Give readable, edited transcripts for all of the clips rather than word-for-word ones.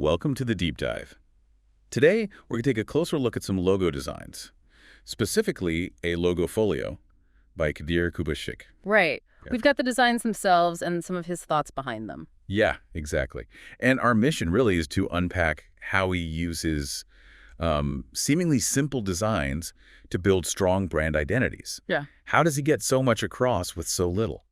welcome to the deep dive. Today, we're going to take a closer look at some logo designs, specifically a logo folio by Kadir Kubas. Right. Yeah. We've got the designs themselves and some of his thoughts behind them. Yeah, exactly. And our mission really is to unpack how he uses seemingly simple designs to build strong brand identities. Yeah. How does he get so much across with so little?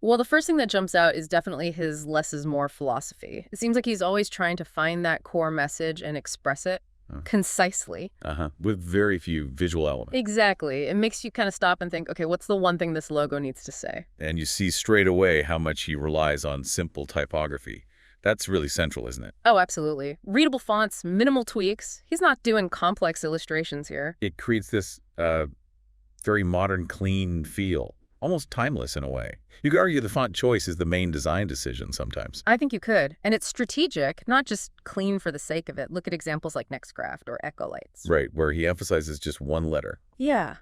Well, the first thing that jumps out is definitely his less is more philosophy. It seems like he's always trying to find that core message and express it concisely. With very few visual elements. Exactly. It makes you kind of stop and think, okay, what's the one thing this logo needs to say? And you see straight away how much he relies on simple typography. That's really central, isn't it? Oh, absolutely. Readable fonts, minimal tweaks. He's not doing complex illustrations here. It creates this very modern, clean feel, almost timeless in a way. You could argue the font choice is the main design decision sometimes. I think you could. And it's strategic, not just clean for the sake of it. Look at examples like Nextcraft or Ecolites. Right, where he emphasizes just one letter. Yeah.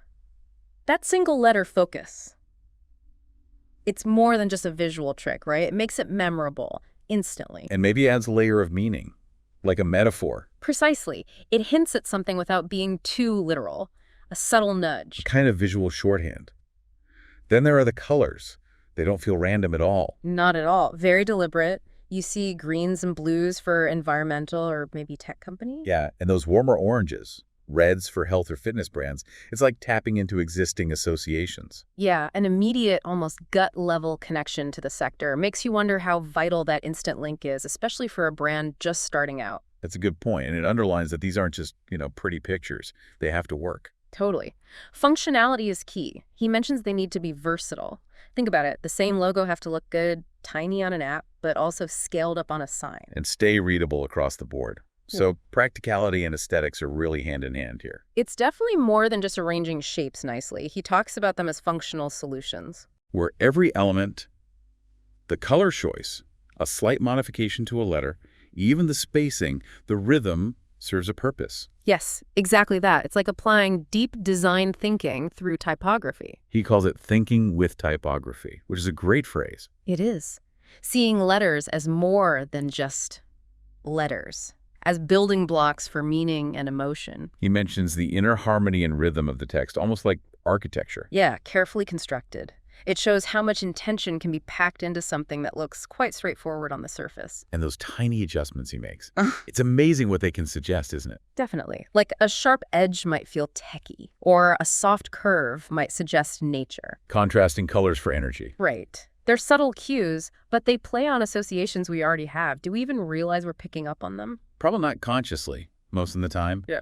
That single letter focus. It's more than just a visual trick, right? It makes it memorable instantly. And maybe adds a layer of meaning, like a metaphor. Precisely. It hints at something without being too literal. A subtle nudge. A kind of visual shorthand. Then there are the colors. They don't feel random at all. Not at all. Very deliberate. You see greens and blues for environmental or maybe tech company. Yeah, and those warmer oranges, reds for health or fitness brands, it's like tapping into existing associations. Yeah, an immediate, almost gut-level connection to the sector. Makes you wonder how vital that instant link is, especially for a brand just starting out. That's a good point, and it underlines that these aren't just, pretty pictures. They have to work. Totally. Functionality is key. He mentions they need to be versatile. Think about it. The same logo have to look good, tiny on an app, but also scaled up on a sign. And stay readable across the board. So practicality and aesthetics are really hand in hand here. It's definitely more than just arranging shapes nicely. He talks about them as functional solutions. Where every element, the color choice, a slight modification to a letter, even the spacing, the rhythm serves a purpose. Yes, exactly that. It's like applying deep design thinking through typography. He calls it thinking with typography, which is a great phrase. It is. Seeing letters as more than just letters, as building blocks for meaning and emotion. He mentions the inner harmony and rhythm of the text, almost like architecture. Yeah, carefully constructed. It shows how much intention can be packed into something that looks quite straightforward on the surface. And those tiny adjustments he makes. It's amazing what they can suggest, isn't it? Definitely. Like a sharp edge might feel techy, or a soft curve might suggest nature. Contrasting colors for energy. Right. They're subtle cues, but they play on associations we already have. Do we even realize we're picking up on them? Probably not consciously, most of the time. Yeah.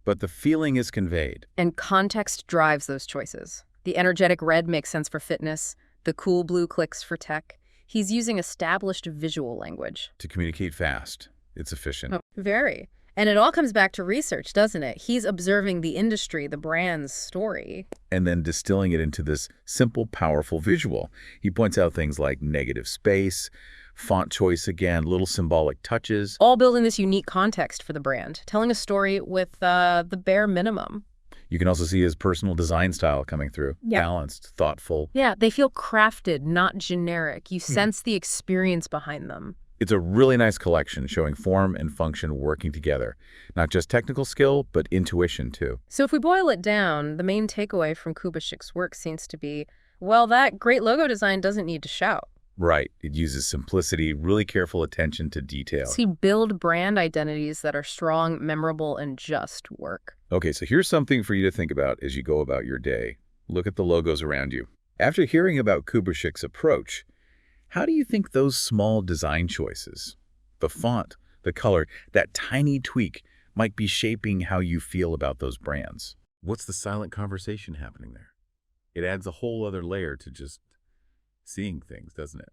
But the feeling is conveyed. And context drives those choices. The energetic red makes sense for fitness. The cool blue clicks for tech. He's using established visual language. To communicate fast. It's efficient. Oh, very. And it all comes back to research, doesn't it? He's observing the industry, the brand's story. And then distilling it into this simple, powerful visual. He points out things like negative space, font choice again, little symbolic touches. All building this unique context for the brand, telling a story with the bare minimum. You can also see his personal design style coming through. Yeah. Balanced, thoughtful. Yeah, they feel crafted, not generic. You sense the experience behind them. It's a really nice collection showing form and function working together. Not just technical skill, but intuition too. So if we boil it down, the main takeaway from Kubas's work seems to be, well, that great logo design doesn't need to shout. Right. It uses simplicity, really careful attention to detail. So you build brand identities that are strong, memorable, and just work. Okay, so here's something for you to think about as you go about your day. Look at the logos around you. After hearing about Kubas's approach, how do you think those small design choices, the font, the color, that tiny tweak might be shaping how you feel about those brands? What's the silent conversation happening there? It adds a whole other layer to just seeing things, doesn't it?